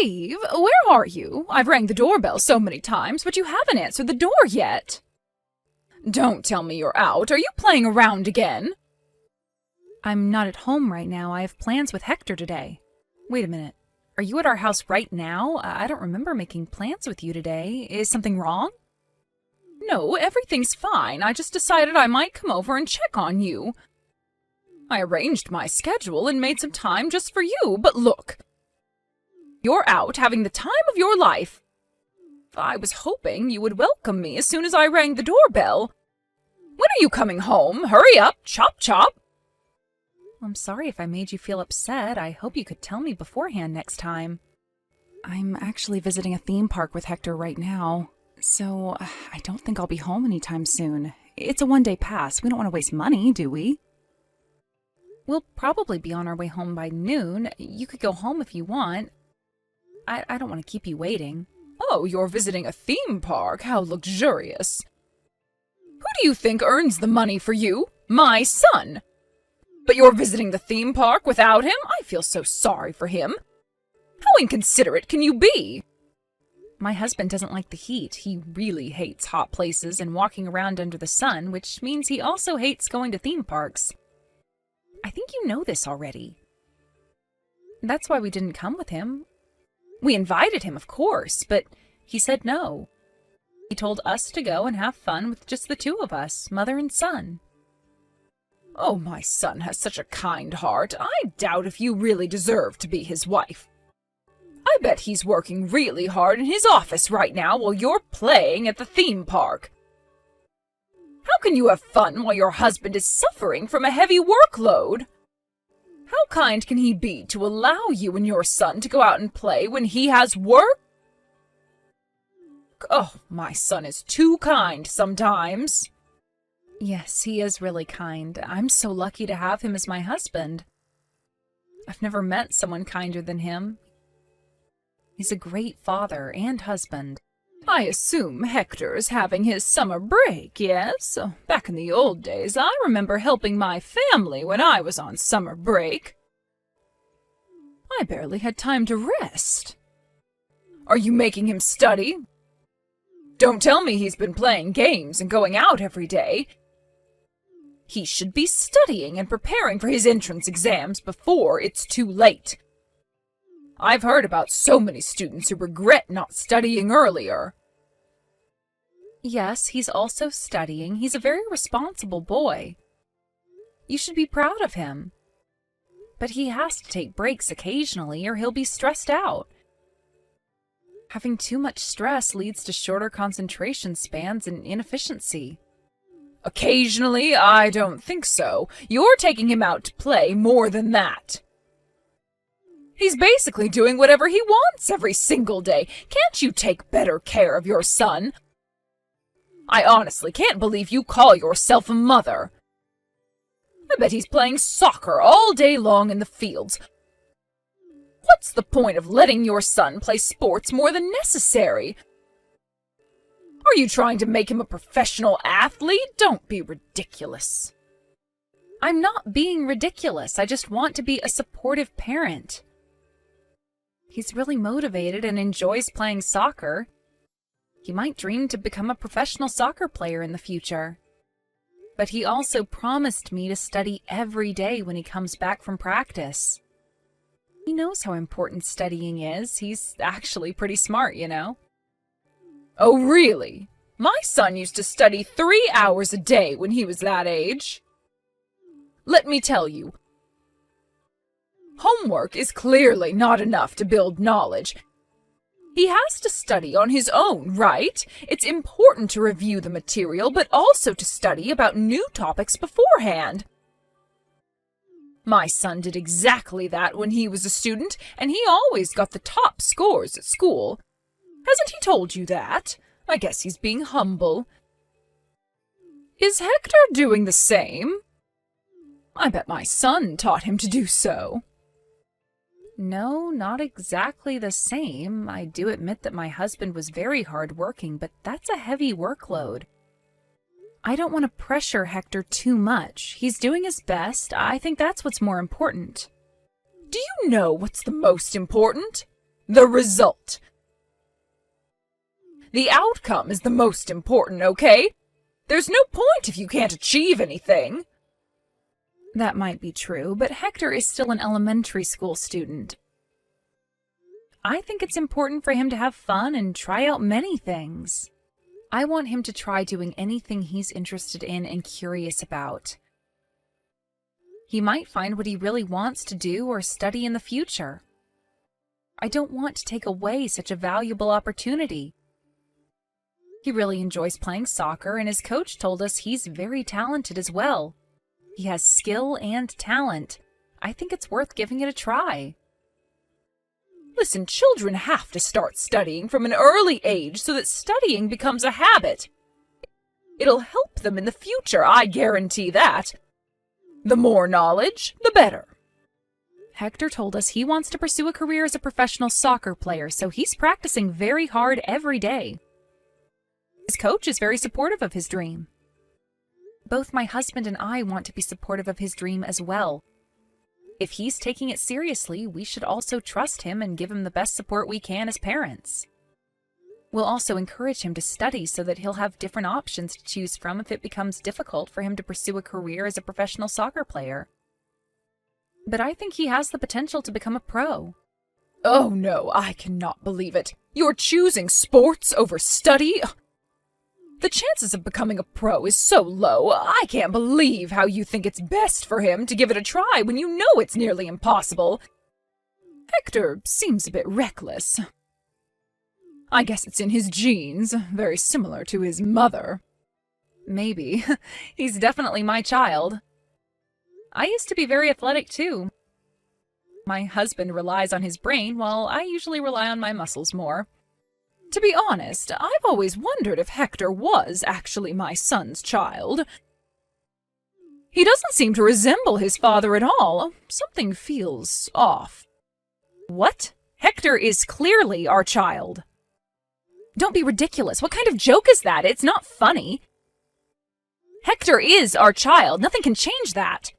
Eve, where are you? I've rang the doorbell so many times, but you haven't answered the door yet. Don't tell me you're out. Are you playing around again? I'm not at home right now. I have plans with Hector today. Wait a minute. Are you at our house right now? I don't remember making plans with you today. Is something wrong? No, everything's fine. I just decided I might come over and check on you. I arranged my schedule and made some time just for you, but look. You're out having the time of your life. I was hoping you would welcome me as soon as I rang the doorbell. When are you coming home? Hurry up, chop chop. I'm sorry if I made you feel upset. I hope you could tell me beforehand next time. I'm actually visiting a theme park with Hector right now, so I don't think I'll be home anytime soon. It's a one-day pass. We don't want to waste money, do we? We'll probably be on our way home by noon. You could go home if you want. I don't want to keep you waiting. Oh, you're visiting a theme park? How luxurious. Who do you think earns the money for you? My son. But you're visiting the theme park without him? I feel so sorry for him. How inconsiderate can you be? My husband doesn't like the heat. He really hates hot places and walking around under the sun, which means he also hates going to theme parks. I think you know this already. That's why we didn't come with him. We invited him, of course, but he said no. He told us to go and have fun with just the two of us, mother and son. Oh, my son has such a kind heart. I doubt if you really deserve to be his wife. I bet he's working really hard in his office right now while you're playing at the theme park. How can you have fun while your husband is suffering from a heavy workload? How kind can he be to allow you and your son to go out and play when he has work? Oh, my son is too kind sometimes. Yes, he is really kind. I'm so lucky to have him as my husband. I've never met someone kinder than him. He's a great father and husband. I assume Hector's having his summer break, yes? Back in the old days, I remember helping my family when I was on summer break. I barely had time to rest. Are you making him study? Don't tell me he's been playing games and going out every day. He should be studying and preparing for his entrance exams before it's too late. I've heard about so many students who regret not studying earlier. Yes, he's also studying. He's a very responsible boy. You should be proud of him. But he has to take breaks occasionally or he'll be stressed out. Having too much stress leads to shorter concentration spans and inefficiency. Occasionally, I don't think so. You're taking him out to play more than that. He's basically doing whatever he wants every single day. Can't you take better care of your son? I honestly can't believe you call yourself a mother. I bet he's playing soccer all day long in the fields. What's the point of letting your son play sports more than necessary? Are you trying to make him a professional athlete? Don't be ridiculous. I'm not being ridiculous. I just want to be a supportive parent. He's really motivated and enjoys playing soccer. He might dream to become a professional soccer player in the future. But he also promised me to study every day when he comes back from practice. He knows how important studying is. He's actually pretty smart, you know. Oh, really? My son used to study 3 hours a day when he was that age. Let me tell you, homework is clearly not enough to build knowledge. He has to study on his own, right? It's important to review the material, but also to study about new topics beforehand. My son did exactly that when he was a student, and he always got the top scores at school. Hasn't he told you that? I guess he's being humble. Is Hector doing the same? I bet my son taught him to do so. No, not exactly the same. I do admit that my husband was very hard-working, but that's a heavy workload. I don't want to pressure Hector too much. He's doing his best. I think that's what's more important. Do you know what's the most important? The result. The outcome is the most important, okay? There's no point if you can't achieve anything. That might be true, but Hector is still an elementary school student. I think it's important for him to have fun and try out many things. I want him to try doing anything he's interested in and curious about. He might find what he really wants to do or study in the future. I don't want to take away such a valuable opportunity. He really enjoys playing soccer, and his coach told us he's very talented as well. He has skill and talent. I think it's worth giving it a try. Listen, children have to start studying from an early age so that studying becomes a habit. It'll help them in the future, I guarantee that. The more knowledge, the better. Hector told us he wants to pursue a career as a professional soccer player, so he's practicing very hard every day. His coach is very supportive of his dream. Both my husband and I want to be supportive of his dream as well. If he's taking it seriously, we should also trust him and give him the best support we can as parents. We'll also encourage him to study so that he'll have different options to choose from if it becomes difficult for him to pursue a career as a professional soccer player. But I think he has the potential to become a pro. Oh no, I cannot believe it. You're choosing sports over study? The chances of becoming a pro is so low. I can't believe how you think it's best for him to give it a try when you know it's nearly impossible. Hector seems a bit reckless. I guess it's in his genes, very similar to his mother. Maybe. He's definitely my child. I used to be very athletic too. My husband relies on his brain, while I usually rely on my muscles more. To be honest, I've always wondered if Hector was actually my son's child. He doesn't seem to resemble his father at all. Something feels off. What? Hector is clearly our child. Don't be ridiculous. What kind of joke is that? It's not funny. Hector is our child. Nothing can change that.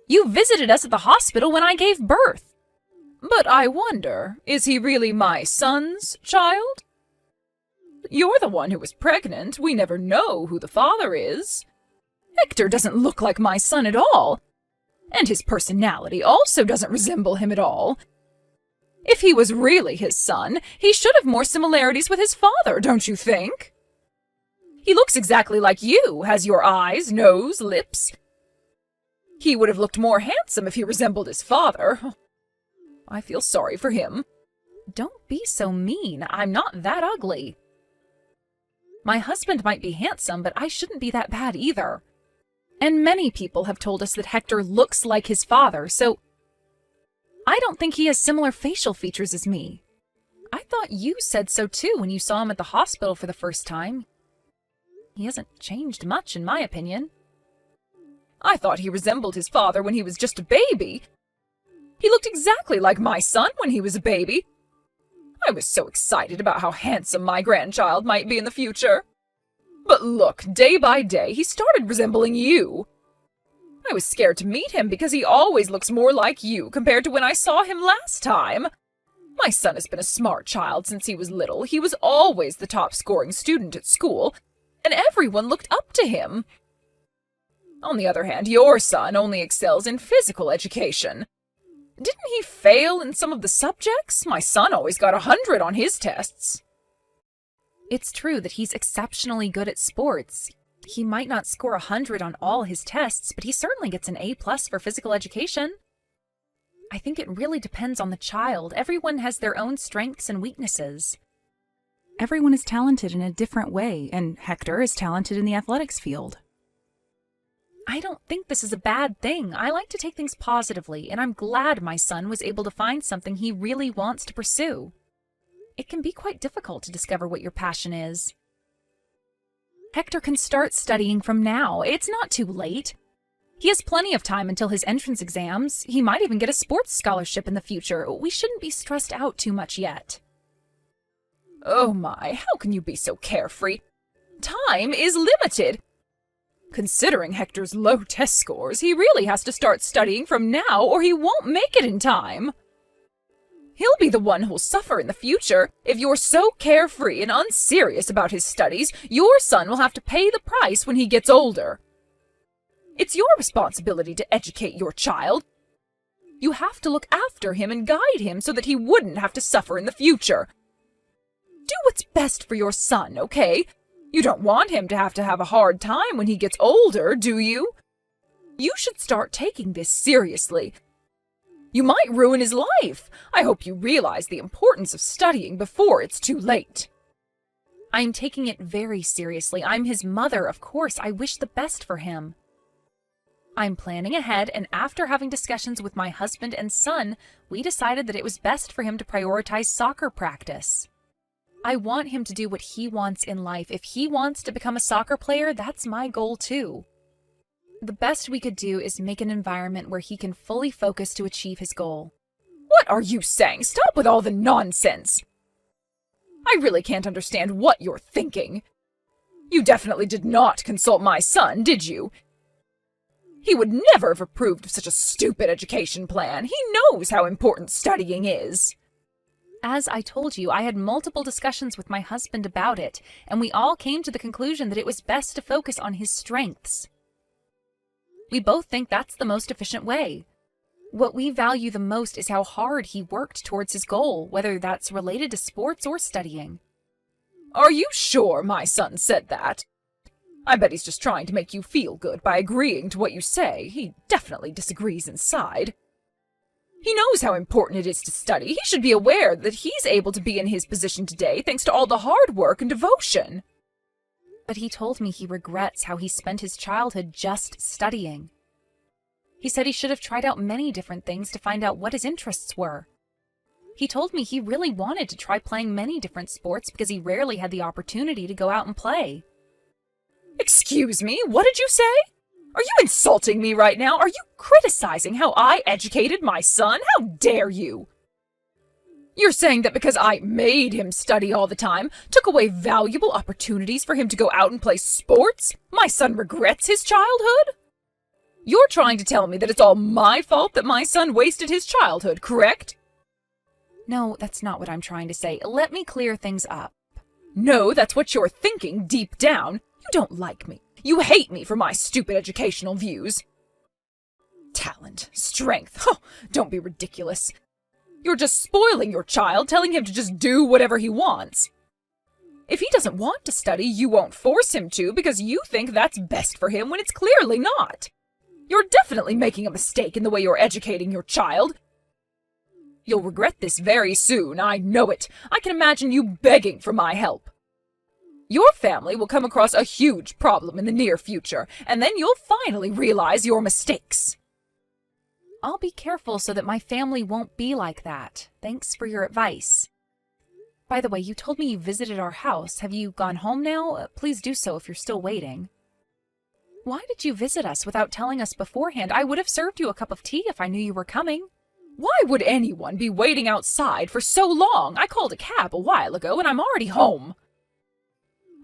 You visited us at the hospital when I gave birth. But I wonder, is he really my son's child? You're the one who was pregnant. We never know who the father is. Hector doesn't look like my son at all. And his personality also doesn't resemble him at all. If he was really his son, he should have more similarities with his father, don't you think? He looks exactly like you, has your eyes, nose, lips. He would have looked more handsome if he resembled his father. I feel sorry for him. Don't be so mean. I'm not that ugly. My husband might be handsome, but I shouldn't be that bad either. And many people have told us that Hector looks like his father, so I don't think he has similar facial features as me. I thought you said so too when you saw him at the hospital for the first time. He hasn't changed much, in my opinion. I thought he resembled his father when he was just a baby. He looked exactly like my son when he was a baby. I was so excited about how handsome my grandchild might be in the future. But look, day by day, he started resembling you. I was scared to meet him because he always looks more like you compared to when I saw him last time. My son has been a smart child since he was little. He was always the top-scoring student at school, and everyone looked up to him. On the other hand, your son only excels in physical education. Didn't he fail in some of the subjects? My son always got 100 on his tests. It's true that he's exceptionally good at sports. He might not score 100 on all his tests, but he certainly gets an A+ for physical education. I think it really depends on the child. Everyone has their own strengths and weaknesses. Everyone is talented in a different way, and Hector is talented in the athletics field. I don't think this is a bad thing. I like to take things positively, and I'm glad my son was able to find something he really wants to pursue. It can be quite difficult to discover what your passion is. Hector can start studying from now. It's not too late. He has plenty of time until his entrance exams. He might even get a sports scholarship in the future. We shouldn't be stressed out too much yet. Oh my, how can you be so carefree? Time is limited. Considering Hector's low test scores, he really has to start studying from now or he won't make it in time. He'll be the one who'll suffer in the future. If you're so carefree and unserious about his studies, your son will have to pay the price when he gets older. It's your responsibility to educate your child. You have to look after him and guide him so that he wouldn't have to suffer in the future. Do what's best for your son, okay? You don't want him to have a hard time when he gets older, do you? You should start taking this seriously. You might ruin his life. I hope you realize the importance of studying before it's too late. I'm taking it very seriously. I'm his mother, of course. I wish the best for him. I'm planning ahead, and after having discussions with my husband and son, we decided that it was best for him to prioritize soccer practice. I want him to do what he wants in life. If he wants to become a soccer player, that's my goal too. The best we could do is make an environment where he can fully focus to achieve his goal. What are you saying? Stop with all the nonsense! I really can't understand what you're thinking. You definitely did not consult my son, did you? He would never have approved of such a stupid education plan. He knows how important studying is. As I told you, I had multiple discussions with my husband about it, and we all came to the conclusion that it was best to focus on his strengths. We both think that's the most efficient way. What we value the most is how hard he worked towards his goal, whether that's related to sports or studying. Are you sure my son said that? I bet he's just trying to make you feel good by agreeing to what you say. He definitely disagrees inside. He knows how important it is to study. He should be aware that he's able to be in his position today thanks to all the hard work and devotion. But he told me he regrets how he spent his childhood just studying. He said he should have tried out many different things to find out what his interests were. He told me he really wanted to try playing many different sports because he rarely had the opportunity to go out and play. Excuse me, what did you say? Are you insulting me right now? Are you criticizing how I educated my son? How dare you? You're saying that because I made him study all the time, took away valuable opportunities for him to go out and play sports, my son regrets his childhood? You're trying to tell me that it's all my fault that my son wasted his childhood, correct? No, that's not what I'm trying to say. Let me clear things up. No, that's what you're thinking deep down. You don't like me. You hate me for my stupid educational views. Talent, strength, don't be ridiculous. You're just spoiling your child, telling him to just do whatever he wants. If he doesn't want to study, you won't force him to because you think that's best for him when it's clearly not. You're definitely making a mistake in the way you're educating your child. You'll regret this very soon, I know it. I can imagine you begging for my help. Your family will come across a huge problem in the near future, and then you'll finally realize your mistakes. I'll be careful so that my family won't be like that. Thanks for your advice. By the way, you told me you visited our house. Have you gone home now? Please do so if you're still waiting. Why did you visit us without telling us beforehand? I would have served you a cup of tea if I knew you were coming. Why would anyone be waiting outside for so long? I called a cab a while ago and I'm already home.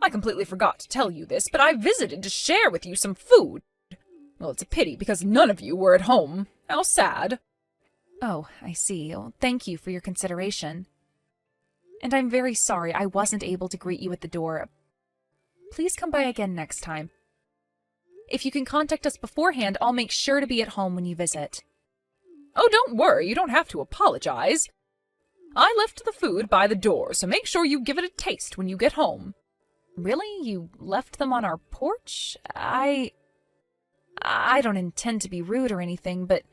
I completely forgot to tell you this, but I visited to share with you some food. Well, it's a pity because none of you were at home. How sad. Oh, I see. Well, thank you for your consideration. And I'm very sorry I wasn't able to greet you at the door. Please come by again next time. If you can contact us beforehand, I'll make sure to be at home when you visit. Oh, don't worry. You don't have to apologize. I left the food by the door, so make sure you give it a taste when you get home. Really? You left them on our porch? I don't intend to be rude or anything, but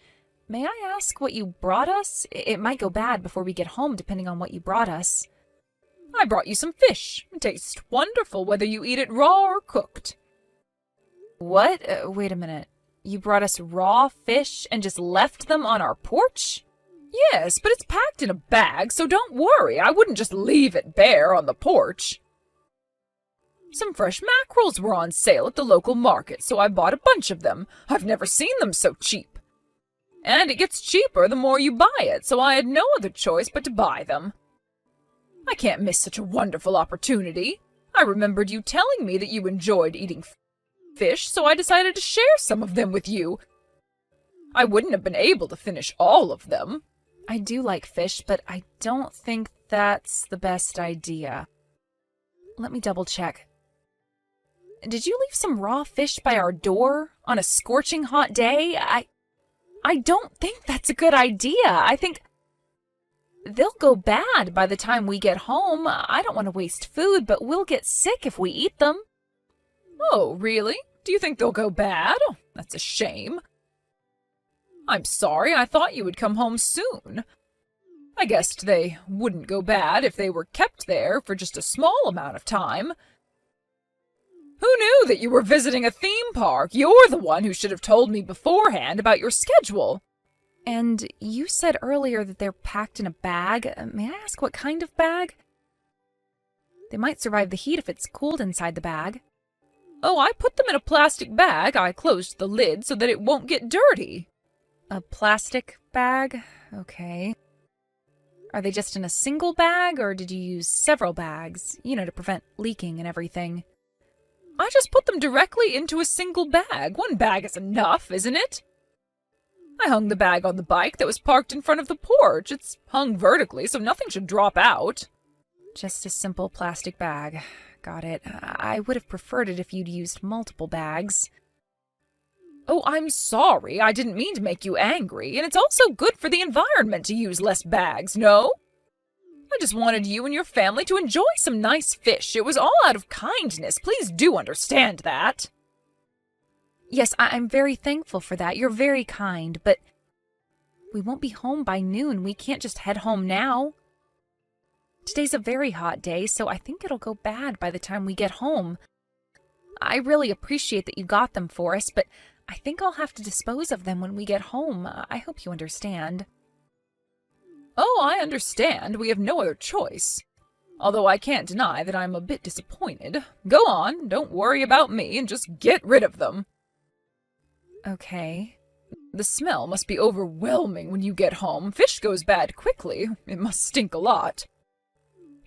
may I ask what you brought us? It might go bad before we get home, depending on what you brought us. I brought you some fish. It tastes wonderful whether you eat it raw or cooked. What? Wait a minute. You brought us raw fish and just left them on our porch? Yes, but it's packed in a bag, so don't worry. I wouldn't just leave it bare on the porch. Some fresh mackerels were on sale at the local market, so I bought a bunch of them. I've never seen them so cheap. And it gets cheaper the more you buy it, so I had no other choice but to buy them. I can't miss such a wonderful opportunity. I remembered you telling me that you enjoyed eating fish, so I decided to share some of them with you. I wouldn't have been able to finish all of them. I do like fish, but I don't think that's the best idea. Let me double check. Did you leave some raw fish by our door on a scorching hot day? I don't think that's a good idea. I think they'll go bad by the time we get home. I don't want to waste food, but we'll get sick if we eat them. Oh, really? Do you think they'll go bad? Oh, that's a shame. I'm sorry, I thought you would come home soon. I guessed they wouldn't go bad if they were kept there for just a small amount of time. Who knew that you were visiting a theme park? You're the one who should have told me beforehand about your schedule. And you said earlier that they're packed in a bag. May I ask what kind of bag? They might survive the heat if it's cooled inside the bag. Oh, I put them in a plastic bag. I closed the lid so that it won't get dirty. A plastic bag? Okay. Are they just in a single bag, or did you use several bags, to prevent leaking and everything? I just put them directly into a single bag. One bag is enough, isn't it? I hung the bag on the bike that was parked in front of the porch. It's hung vertically, so nothing should drop out. Just a simple plastic bag. Got it. I would have preferred it if you'd used multiple bags. Oh, I'm sorry. I didn't mean to make you angry, and it's also good for the environment to use less bags, no? I just wanted you and your family to enjoy some nice fish. It was all out of kindness. Please do understand that. Yes, I'm very thankful for that. You're very kind, but we won't be home by noon. We can't just head home now. Today's a very hot day, so I think it'll go bad by the time we get home. I really appreciate that you got them for us, but I think I'll have to dispose of them when we get home. I hope you understand. Oh, I understand. We have no other choice. Although I can't deny that I'm a bit disappointed. Go on, don't worry about me, and just get rid of them. Okay. The smell must be overwhelming when you get home. Fish goes bad quickly. It must stink a lot.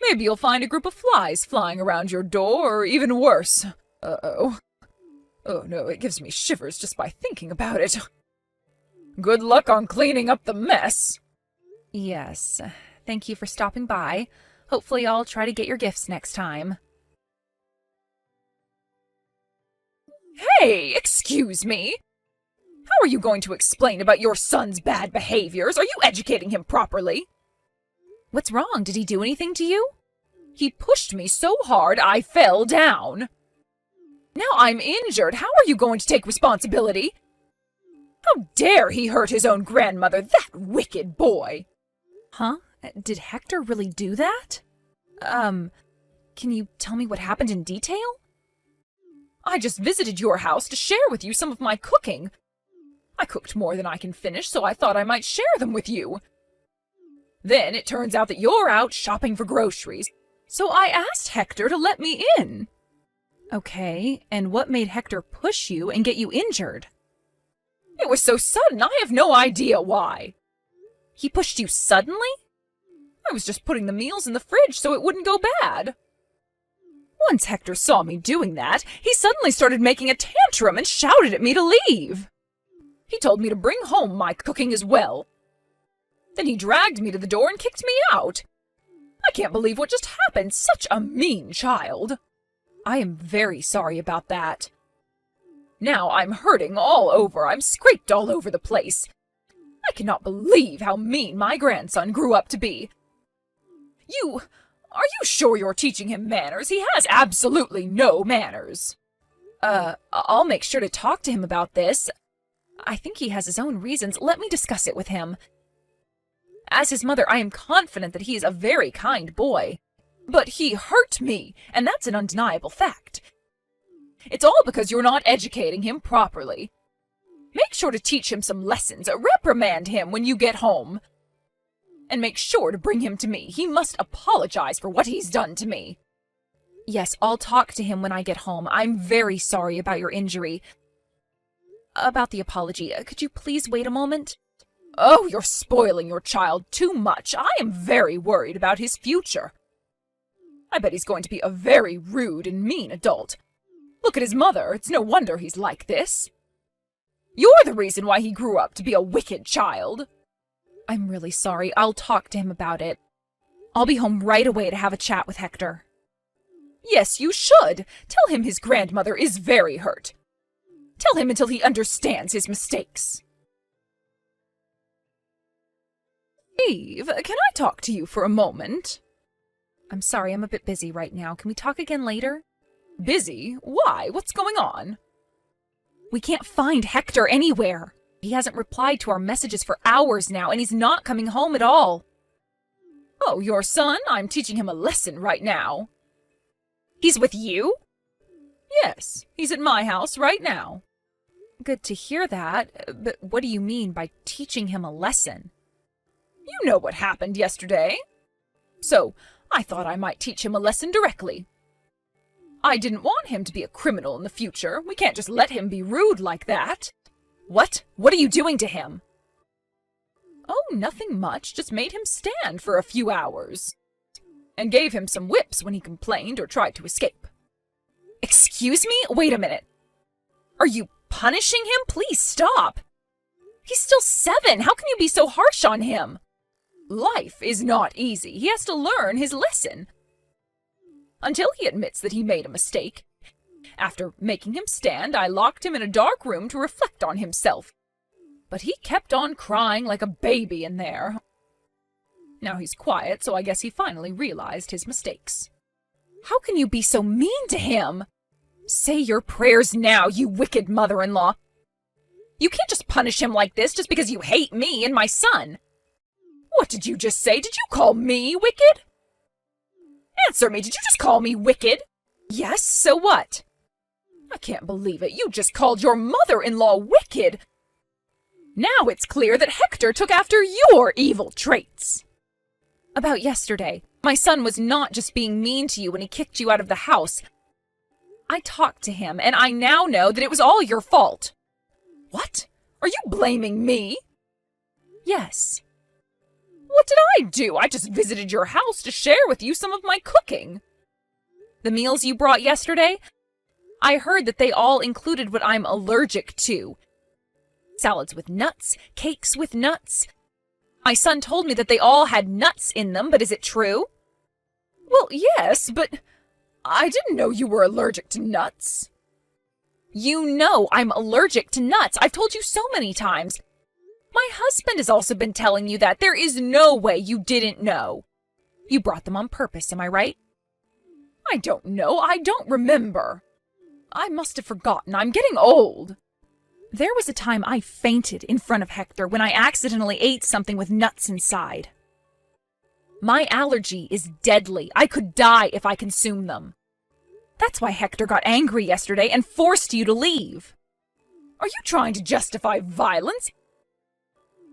Maybe you'll find a group of flies flying around your door, or even worse. Uh-oh. Oh no, it gives me shivers just by thinking about it. Good luck on cleaning up the mess. Yes. Thank you for stopping by. Hopefully I'll try to get your gifts next time. Hey, excuse me. How are you going to explain about your son's bad behaviors? Are you educating him properly? What's wrong? Did he do anything to you? He pushed me so hard I fell down. Now I'm injured. How are you going to take responsibility? How dare he hurt his own grandmother, that wicked boy! Huh? Did Hector really do that? Can you tell me what happened in detail? I just visited your house to share with you some of my cooking. I cooked more than I can finish, so I thought I might share them with you. Then it turns out that you're out shopping for groceries, so I asked Hector to let me in. Okay, and what made Hector push you and get you injured? It was so sudden, I have no idea why. He pushed you suddenly? I was just putting the meals in the fridge so it wouldn't go bad. Once Hector saw me doing that, he suddenly started making a tantrum and shouted at me to leave. He told me to bring home my cooking as well. Then he dragged me to the door and kicked me out. I can't believe what just happened. Such a mean child. I am very sorry about that. Now I'm hurting all over. I'm scraped all over the place. I cannot believe how mean my grandson grew up to be. Are you sure you're teaching him manners? He has absolutely no manners. I'll make sure to talk to him about this. I think he has his own reasons. Let me discuss it with him. As his mother, I am confident that he is a very kind boy. But he hurt me, and that's an undeniable fact. It's all because you're not educating him properly. Make sure to teach him some lessons. Reprimand him when you get home. And make sure to bring him to me. He must apologize for what he's done to me. Yes, I'll talk to him when I get home. I'm very sorry about your injury. About the apology, could you please wait a moment? Oh, you're spoiling your child too much. I am very worried about his future. I bet he's going to be a very rude and mean adult. Look at his mother. It's no wonder he's like this. You're the reason why he grew up to be a wicked child. I'm really sorry. I'll talk to him about it. I'll be home right away to have a chat with Hector. Yes, you should. Tell him his grandmother is very hurt. Tell him until he understands his mistakes. Eve, can I talk to you for a moment? I'm sorry, I'm a bit busy right now. Can we talk again later? Busy? Why? What's going on? We can't find Hector anywhere. He hasn't replied to our messages for hours now, and he's not coming home at all. Oh, your son? I'm teaching him a lesson right now. He's with you? Yes, he's at my house right now. Good to hear that, but what do you mean by teaching him a lesson? You know what happened yesterday. So, I thought I might teach him a lesson directly. I didn't want him to be a criminal in the future. We can't just let him be rude like that. What? What are you doing to him? Oh, nothing much. Just made him stand for a few hours. And gave him some whips when he complained or tried to escape. Excuse me? Wait a minute. Are you punishing him? Please stop. He's still 7. How can you be so harsh on him? Life is not easy. He has to learn his lesson. Until he admits that he made a mistake. After making him stand, I locked him in a dark room to reflect on himself. But he kept on crying like a baby in there. Now he's quiet, so I guess he finally realized his mistakes. How can you be so mean to him? Say your prayers now, you wicked mother-in-law. You can't just punish him like this just because you hate me and my son. What did you just say? Did you call me wicked? Answer me, did you just call me wicked? Yes, so what? I can't believe it. You just called your mother-in-law wicked. Now it's clear that Hector took after your evil traits. About yesterday, my son was not just being mean to you when he kicked you out of the house. I talked to him, and I now know that it was all your fault. What? Are you blaming me? Yes. What did I do? I just visited your house to share with you some of my cooking. The meals you brought yesterday? I heard that they all included what I'm allergic to. Salads with nuts, cakes with nuts. My son told me that they all had nuts in them, but is it true? Well, yes, but I didn't know you were allergic to nuts. You know I'm allergic to nuts. I've told you so many times. My husband has also been telling you that. There is no way you didn't know. You brought them on purpose, am I right? I don't know. I don't remember. I must have forgotten. I'm getting old. There was a time I fainted in front of Hector when I accidentally ate something with nuts inside. My allergy is deadly. I could die if I consumed them. That's why Hector got angry yesterday and forced you to leave. Are you trying to justify violence?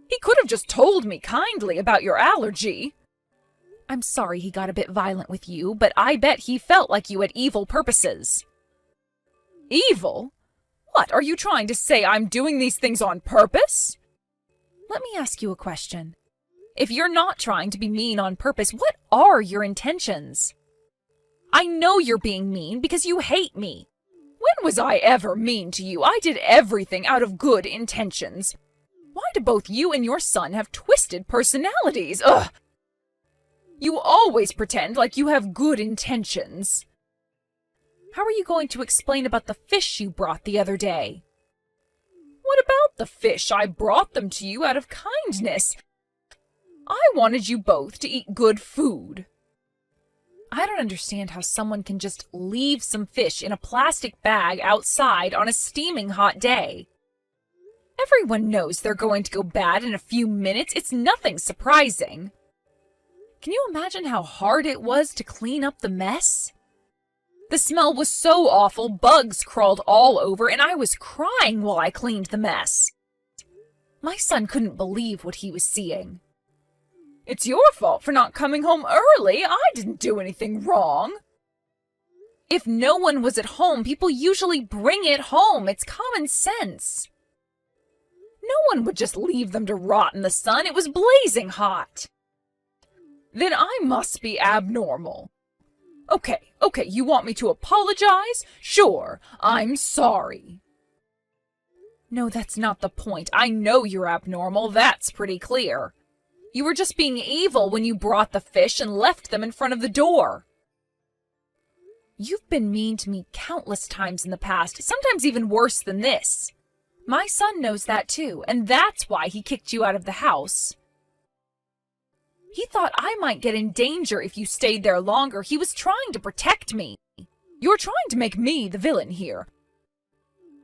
He could have just told me kindly about your allergy. I'm sorry he got a bit violent with you, but I bet he felt like you had evil purposes. Evil? What, are you trying to say I'm doing these things on purpose? Let me ask you a question. If you're not trying to be mean on purpose, what are your intentions? I know you're being mean because you hate me. When was I ever mean to you? I did everything out of good intentions. Why do both you and your son have twisted personalities? Ugh! You always pretend like you have good intentions. How are you going to explain about the fish you brought the other day? What about the fish? I brought them to you out of kindness. I wanted you both to eat good food. I don't understand how someone can just leave some fish in a plastic bag outside on a steaming hot day. Everyone knows they're going to go bad in a few minutes. It's nothing surprising. Can you imagine how hard it was to clean up the mess? The smell was so awful, bugs crawled all over, and I was crying while I cleaned the mess. My son couldn't believe what he was seeing. It's your fault for not coming home early. I didn't do anything wrong. If no one was at home, people usually bring it home. It's common sense. No one would just leave them to rot in the sun. It was blazing hot. Then I must be abnormal. Okay, you want me to apologize? Sure, I'm sorry. No, that's not the point. I know you're abnormal. That's pretty clear. You were just being evil when you brought the fish and left them in front of the door. You've been mean to me countless times in the past, sometimes even worse than this. My son knows that too, and that's why he kicked you out of the house. He thought I might get in danger if you stayed there longer. He was trying to protect me. You're trying to make me the villain here.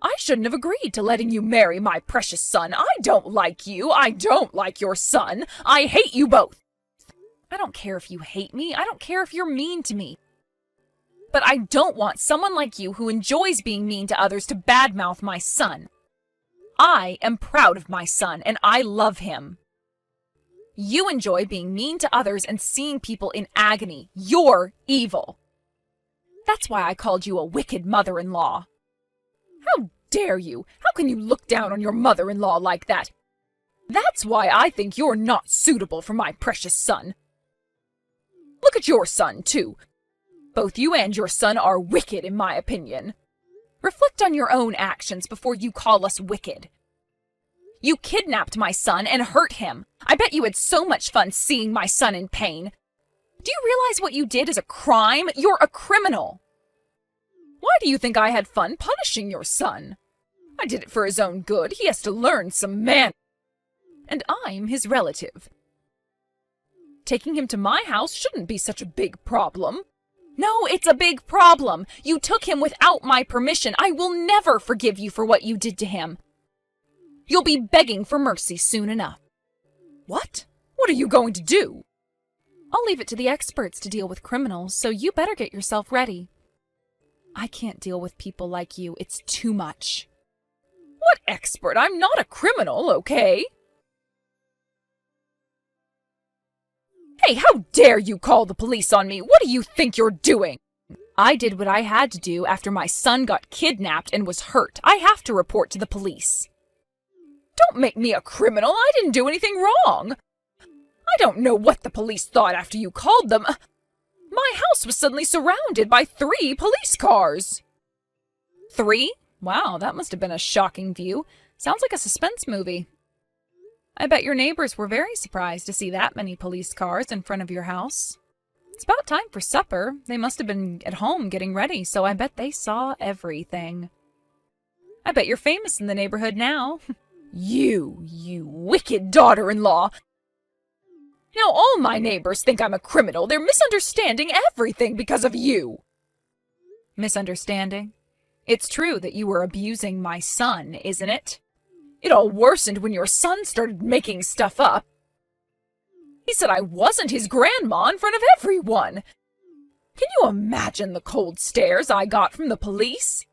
I shouldn't have agreed to letting you marry my precious son. I don't like you. I don't like your son. I hate you both. I don't care if you hate me. I don't care if you're mean to me. But I don't want someone like you who enjoys being mean to others to badmouth my son. I am proud of my son, and I love him. You enjoy being mean to others and seeing people in agony. You're evil. That's why I called you a wicked mother-in-law. How dare you? How can you look down on your mother-in-law like that? That's why I think you're not suitable for my precious son. Look at your son, too. Both you and your son are wicked, in my opinion. Reflect on your own actions before you call us wicked. You kidnapped my son and hurt him. I bet you had so much fun seeing my son in pain. Do you realize what you did is a crime? You're a criminal. Why do you think I had fun punishing your son? I did it for his own good. He has to learn some manners. And I'm his relative. Taking him to my house shouldn't be such a big problem. No, it's a big problem. You took him without my permission. I will never forgive you for what you did to him. You'll be begging for mercy soon enough. What? What are you going to do? I'll leave it to the experts to deal with criminals, so you better get yourself ready. I can't deal with people like you. It's too much. What expert? I'm not a criminal, okay? Hey, how dare you call the police on me? What do you think you're doing? I did what I had to do after my son got kidnapped and was hurt. I have to report to the police. Don't make me a criminal. I didn't do anything wrong. I don't know what the police thought after you called them. My house was suddenly surrounded by 3 police cars. 3? Wow, that must have been a shocking view. Sounds like a suspense movie. I bet your neighbors were very surprised to see that many police cars in front of your house. It's about time for supper. They must have been at home getting ready, so I bet they saw everything. I bet you're famous in the neighborhood now. You wicked daughter-in-law. Now all my neighbors think I'm a criminal. They're misunderstanding everything because of you. Misunderstanding? It's true that you were abusing my son, isn't it? It all worsened when your son started making stuff up. He said I wasn't his grandma in front of everyone. Can you imagine the cold stares I got from the police?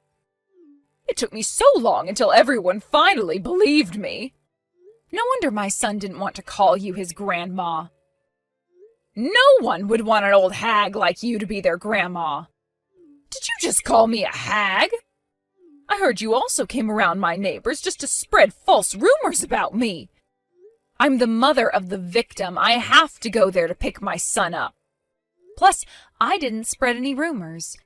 It took me so long until everyone finally believed me. No wonder my son didn't want to call you his grandma. No one would want an old hag like you to be their grandma. Did you just call me a hag? I heard you also came around my neighbors just to spread false rumors about me. I'm the mother of the victim. I have to go there to pick my son up. Plus, I didn't spread any rumors.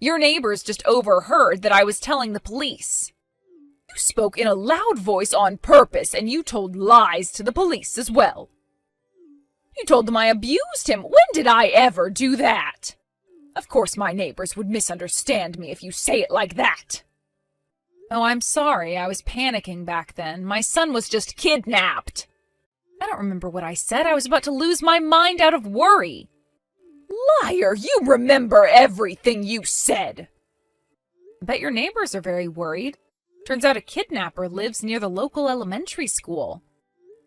Your neighbors just overheard that I was telling the police. You spoke in a loud voice on purpose, and you told lies to the police as well. You told them I abused him. When did I ever do that? Of course my neighbors would misunderstand me if you say it like that. Oh, I'm sorry. I was panicking back then. My son was just kidnapped. I don't remember what I said. I was about to lose my mind out of worry. Liar! You remember everything you said. I bet your neighbors are very worried. Turns out a kidnapper lives near the local elementary school.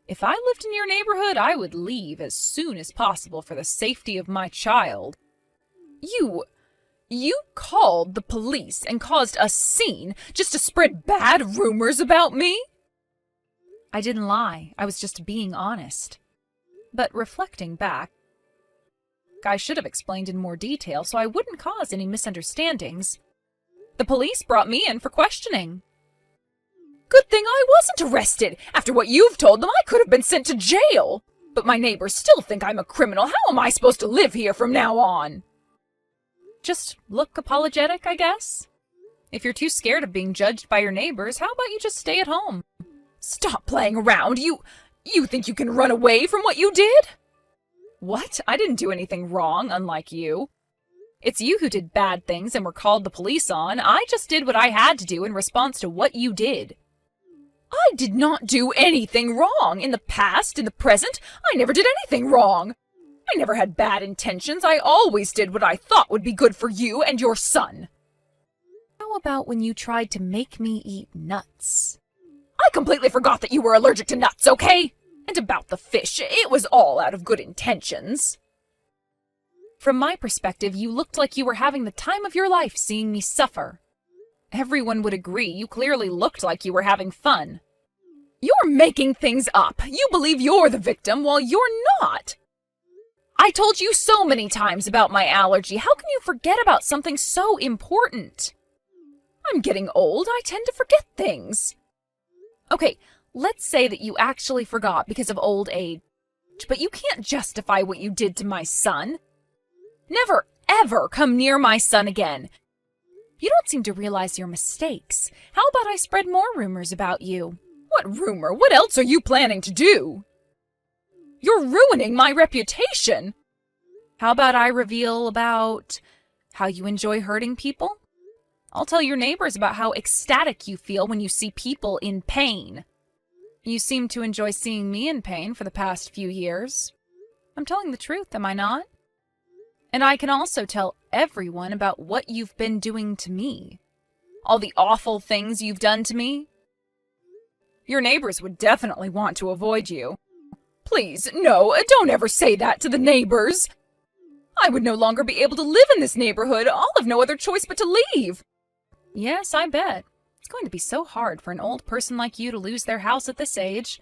If I lived in your neighborhood, I would leave as soon as possible for the safety of my child. You called the police and caused a scene just to spread bad rumors about me? I didn't lie. I was just being honest. But reflecting back, I should have explained in more detail so I wouldn't cause any misunderstandings. The police brought me in for questioning. Good thing I wasn't arrested. After what you've told them, I could have been sent to jail. But my neighbors still think I'm a criminal. How am I supposed to live here from now on? Just look apologetic, I guess. If you're too scared of being judged by your neighbors, how about you just stay at home? Stop playing around. You You think you can run away from what you did? What? I didn't do anything wrong, unlike you. It's you who did bad things and were called the police on. I just did what I had to do in response to what you did. I did not do anything wrong. In the past, in the present, I never did anything wrong. I never had bad intentions. I always did what I thought would be good for you and your son. How about when you tried to make me eat nuts? I completely forgot that you were allergic to nuts, okay? And about the fish, it was all out of good intentions. From my perspective, you looked like you were having the time of your life seeing me suffer. Everyone would agree you clearly looked like you were having fun. You're making things up. You believe you're the victim while you're not. I told you so many times about my allergy. How can you forget about something so important? I'm getting old. I tend to forget things. Okay, let's say that you actually forgot because of old age, but you can't justify what you did to my son. Never, ever come near my son again. You don't seem to realize your mistakes. How about I spread more rumors about you? What rumor? What else are you planning to do? You're ruining my reputation. How about I reveal about how you enjoy hurting people? I'll tell your neighbors about how ecstatic you feel when you see people in pain. You seem to enjoy seeing me in pain for the past few years. I'm telling the truth, am I not? And I can also tell everyone about what you've been doing to me. All the awful things you've done to me. Your neighbors would definitely want to avoid you. Please, no, don't ever say that to the neighbors. I would no longer be able to live in this neighborhood. I'll have no other choice but to leave. Yes, I bet. It's going to be so hard for an old person like you to lose their house at this age.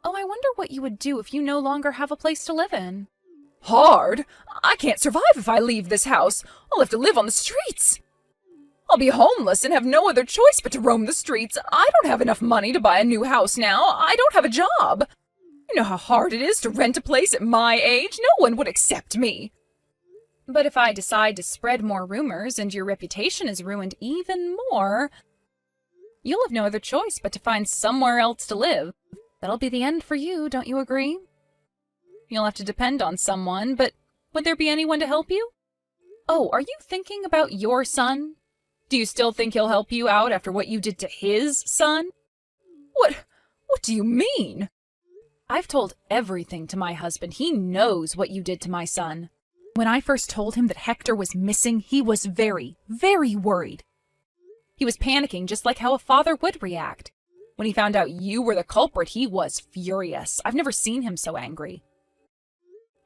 Oh, I wonder what you would do if you no longer have a place to live in. Hard? I can't survive if I leave this house. I'll have to live on the streets. I'll be homeless and have no other choice but to roam the streets. I don't have enough money to buy a new house now. I don't have a job. You know how hard it is to rent a place at my age? No one would accept me. But if I decide to spread more rumors and your reputation is ruined even more, you'll have no other choice but to find somewhere else to live. That'll be the end for you, don't you agree? You'll have to depend on someone, but would there be anyone to help you? Oh, are you thinking about your son? Do you still think he'll help you out after what you did to his son? What do you mean? I've told everything to my husband. He knows what you did to my son. When I first told him that Hector was missing, he was very, very worried. He was panicking just like how a father would react. When he found out you were the culprit, he was furious. I've never seen him so angry.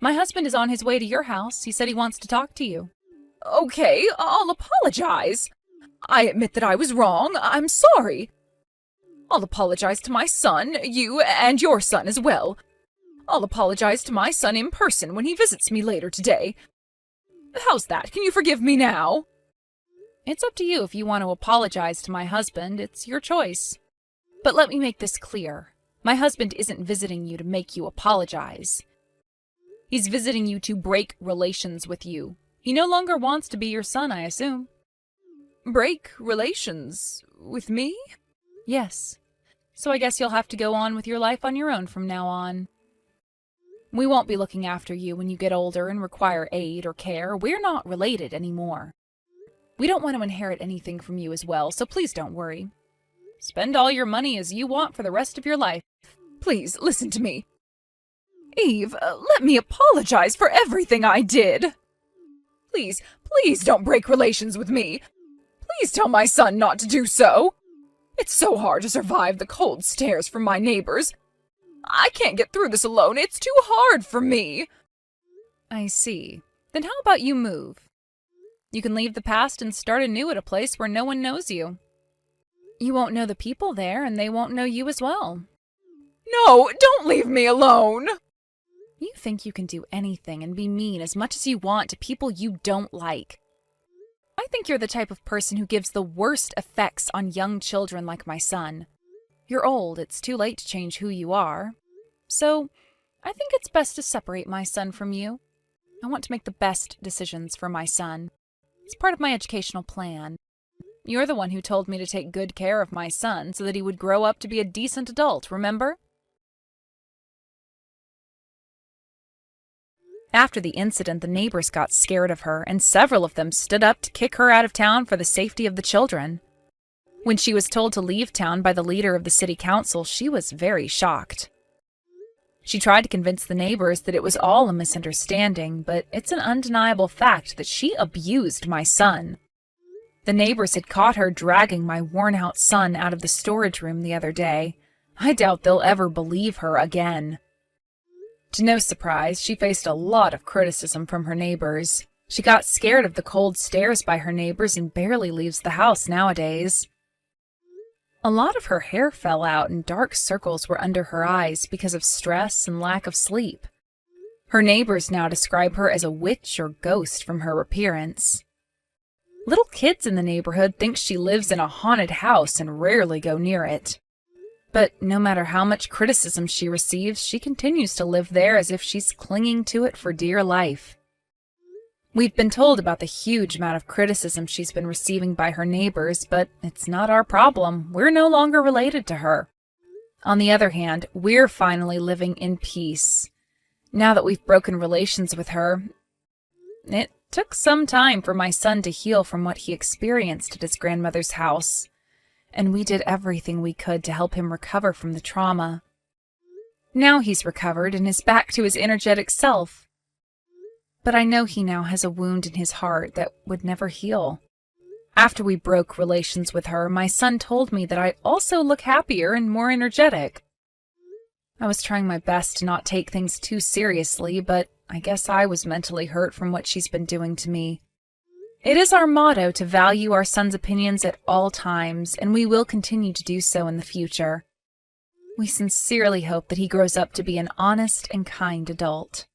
My husband is on his way to your house. He said he wants to talk to you. Okay, I'll apologize. I admit that I was wrong. I'm sorry. I'll apologize to my son, you, and your son as well. I'll apologize to my son in person when he visits me later today. How's that? Can you forgive me now? It's up to you if you want to apologize to my husband. It's your choice. But let me make this clear. My husband isn't visiting you to make you apologize. He's visiting you to break relations with you. He no longer wants to be your son, I assume. Break relations with me? Yes. So I guess you'll have to go on with your life on your own from now on. We won't be looking after you when you get older and require aid or care. We're not related anymore. We don't want to inherit anything from you as well, so please don't worry. Spend all your money as you want for the rest of your life. Please, listen to me. Eve, let me apologize for everything I did. Please, please don't break relations with me. Please tell my son not to do so. It's so hard to survive the cold stares from my neighbors. I can't get through this alone. It's too hard for me. I see. Then how about you move? You can leave the past and start anew at a place where no one knows you. You won't know the people there, and they won't know you as well. No, don't leave me alone. You think you can do anything and be mean as much as you want to people you don't like. I think you're the type of person who gives the worst effects on young children like my son. You're old, it's too late to change who you are. So, I think it's best to separate my son from you. I want to make the best decisions for my son. It's part of my educational plan. You're the one who told me to take good care of my son so that he would grow up to be a decent adult, remember? After the incident, the neighbors got scared of her, and several of them stood up to kick her out of town for the safety of the children. When she was told to leave town by the leader of the city council, she was very shocked. She tried to convince the neighbors that it was all a misunderstanding, but it's an undeniable fact that she abused my son. The neighbors had caught her dragging my worn-out son out of the storage room the other day. I doubt they'll ever believe her again. To no surprise, she faced a lot of criticism from her neighbors. She got scared of the cold stares by her neighbors and barely leaves the house nowadays. A lot of her hair fell out and dark circles were under her eyes because of stress and lack of sleep. Her neighbors now describe her as a witch or ghost from her appearance. Little kids in the neighborhood think she lives in a haunted house and rarely go near it. But no matter how much criticism she receives, she continues to live there as if she's clinging to it for dear life. We've been told about the huge amount of criticism she's been receiving by her neighbors, but it's not our problem. We're no longer related to her. On the other hand, we're finally living in peace. Now that we've broken relations with her, it took some time for my son to heal from what he experienced at his grandmother's house, and we did everything we could to help him recover from the trauma. Now he's recovered and is back to his energetic self. But I know he now has a wound in his heart that would never heal. After we broke relations with her, my son told me that I also look happier and more energetic. I was trying my best to not take things too seriously, but I guess I was mentally hurt from what she's been doing to me. It is our motto to value our son's opinions at all times, and we will continue to do so in the future. We sincerely hope that he grows up to be an honest and kind adult.